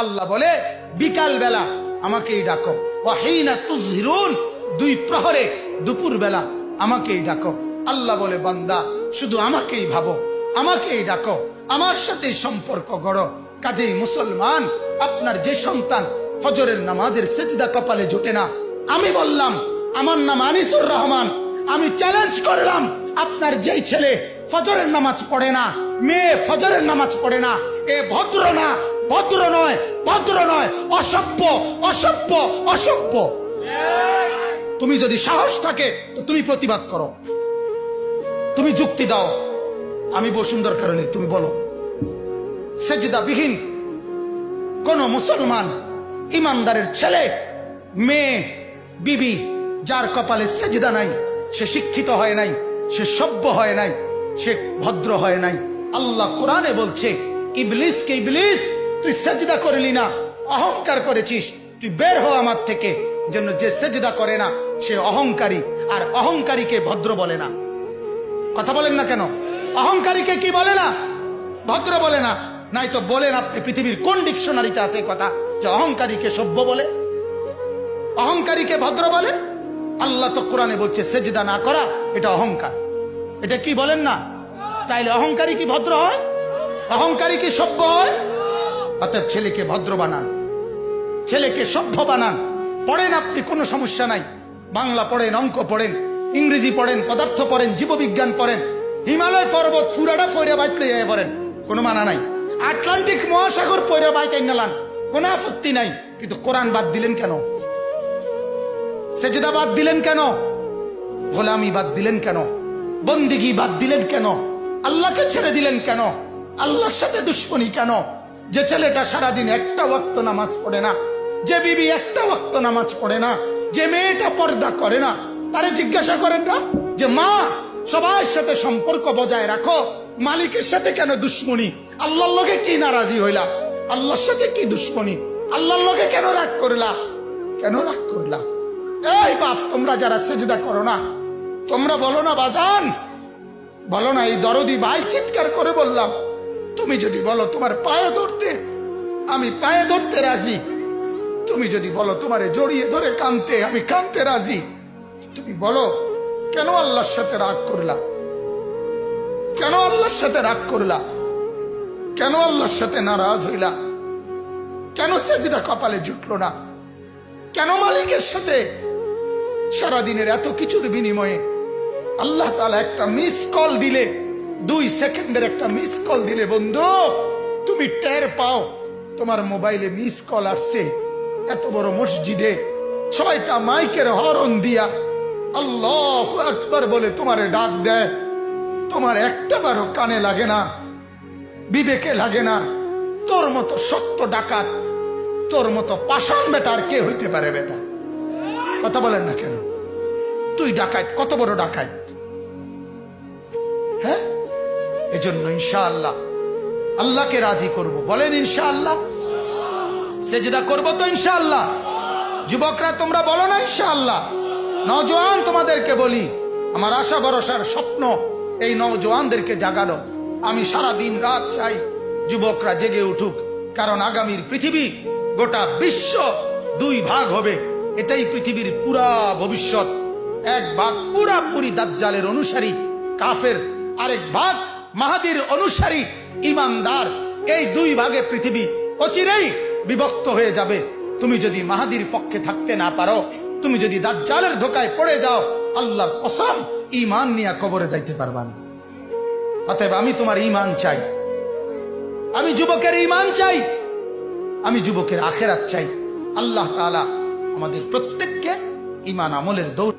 আল্লাহ বলে বিকাল বেলা আমাকেই ডাকো, ওয়াহিনা তুজহিরুন, দুই প্রহরে দুপুর বেলা আমাকেই ডাকো। আল্লাহ বলে বান্দা শুধু আমাকেই ভাবো, আমাকেই ডাকো, আমার সাথে সম্পর্ক গড়ো। কাজেই মুসলমান, আপনার যে সন্তান ফজরের নামাজের সেজদা কপালে জোটে না, আমি বললাম আমার নাম আনিসুর রহমান, আমি চ্যালেঞ্জ করলাম আপনার যেই ছেলে ফজরের নামাজ পড়ে না, মেয়ে ফজরের নামাজ পড়ে না, এ ভদ্র না, ভদ্র নয়, ভদ্র নয়, অসভ্য, অসভ্য, অসভ্য। তুমি যদি সাহস থাকে তো তুমি প্রতিবাদ করো, তুমি যুক্তি দাও, আমি বসুন্ধর কারণে তুমি বলো। সেজদা বিহীন কোন মুসলমান ইমানদারের ছেলে, মেয়ে, বিবি যার কপালে সেজদা নাই, সে শিক্ষিত হয় নাই, সে সভ্য হয় নাই, সে ভদ্র হয় নাই। আল্লাহ কোরআনে বলছে ইবলিসকে, ইবলিস তুই সেজদা করলি না, অহংকার করেছিস, তুই বের হ আমার থেকে। জন্য যে সেজদা করে না সে অহংকারী, আর অহংকারীকে ভদ্র বলে না। কথা বলেন না কেন? অহংকারীকে কি বলে না? ভদ্র বলে না। নাই তো বলেন আপনি পৃথিবীর কোন ডিকশনারিতে আছে কথা যে অহংকারীকে সভ্য বলে, অহংকারীকে ভদ্র বলে? আল্লাহ তো কোরআনে বলছে সেজদা না করা এটা অহংকার। এটা কি বলেন না? তাইলে অহংকারী কি ভদ্র হয়? অহংকারী কি সভ্য হয়? অতএব ছেলেকে ভদ্র বানান, ছেলেকে সভ্য বানান। পড়েন আপনি, কোনো সমস্যা নাই, বাংলা পড়েন, অঙ্ক পড়েন, ইংরেজি পড়েন, পদার্থ পড়েন, জীববিজ্ঞান পড়েন, হিমালয় পর্বত ফুরাটা ফইরা বাইতে পড়েন, কোনো মানা নাই। আটলান্টিক মহাসাগর পইরা বাইতে নালান, কোনো আপত্তি নাই। কিন্তু কোরআন বাদ দিলেন কেন? সেজদা বাদ দিলেন কেন? গোলামি বাদ দিলেন কেন? বন্দিগি বাদ দিলেন কেন? আল্লাহকে ছেড়ে দিলেন কেন? আল্লাহর সাথে দুশ্মনী কেন? যে ছেলেটা সারাদিন একটা ওয়াক্ত নামাজ পড়ে না, যে বিবি একটা ওয়াক্ত নামাজ পড়ে না, যে মেয়েটা পর্দা করে না, তারে জিজ্ঞাসা করেন না যে মা সবার সাথে সম্পর্ক বজায় রাখো, মালিকের সাথে কেন দুশ্মনী? আল্লাহর লগে কি নারাজি হইলা? আল্লাহর সাথে কি দুশ্মনী? আল্লাহর লগে কেন রাগ করলা? কেন রাগ করলা? এই বাপ, তোমরা যারা সেজদা করো না, তোমরা বলো না বাজান, বলো না, এই দরদি ভাই চিৎকার করে বললাম, তুমি যদি বলো তোমার পায়ে ধরতে, আমি পায়ে ধরতে রাজি। তুমি যদি বলো তোমারে জড়িয়ে ধরে কাঁদতে, আমি কাঁদতে রাজি। তুমি বলো কেন আল্লাহর সাথে রাগ করলা? কেন আল্লাহর সাথে রাগ করলা? কেন আল্লাহর সাথে নারাজ হইলা? কেন সেজদা কপালে জুটলো না? কেন মালিকের সাথে সারাদিনের এত কিছুর বিনিময়ে আল্লাহ তাআলা একটা মিস কল দিলে, 2 সেকেন্ডের একটা মিস কল দিলে বন্ধু তুমি টের পাও তোমার মোবাইলে মিস কল আসছে। এত বড় মসজিদে 6টা মাইকের হরন দিয়া আল্লাহু আকবার বলে তোমারে ডাক দেয়, তোমার একটা বারও কানে লাগে না, বিবেকে লাগে না। তোর মতো সত্য ডাকাত, তোর মতো পাষাণ বেটার কে হইতে পারে? বেটা কথা বলেন না কেন? তুই ডাকাত, কত বড় ডাকাত! হ্যাঁ, এজন্য ইনশাআল্লাহ আল্লাহকে রাজি করব। বলেন ইনশাআল্লাহ। সেজদা করব তো ইনশাআল্লাহ। যুবকরা তোমরা বলো না ইনশাআল্লাহ। নওজোয়ান তোমাদেরকে বলি, আমার আশা ভরসার স্বপ্ন এই নওজোয়ানদেরকে জাগানো। আমি সারা দিন রাত চাই যুবকরা জেগে উঠুক, কারণ আগামীর পৃথিবী, গোটা বিশ্ব 2 ভাগ হবে। এটাই পৃথিবীর পুরা ভবিষ্যৎ। এক ভাগ পুরাপুরি দাজ্জালের অনুসারী কাফের, আরেক ভাগ মাহাদির অনুসারী ইমানদার। এই 2 ভাগে পৃথিবী অচিরেই বিভক্ত হয়ে যাবে। তুমি যদি মাহাদির পক্ষে থাকতে না পারো, তুমি যদি দাজ্জালের ধোকায় পড়ে যাও, আল্লাহর কসম ঈমান নিয়ে কবরে যাইতে পারবা না। অতএব আমি তোমার ঈমান চাই, আমি যুবকের ঈমান চাই, আমি যুবকের আখিরাত চাই। আল্লাহ তাআলা আমাদের প্রত্যেককে ঈমান আমলের দৌড়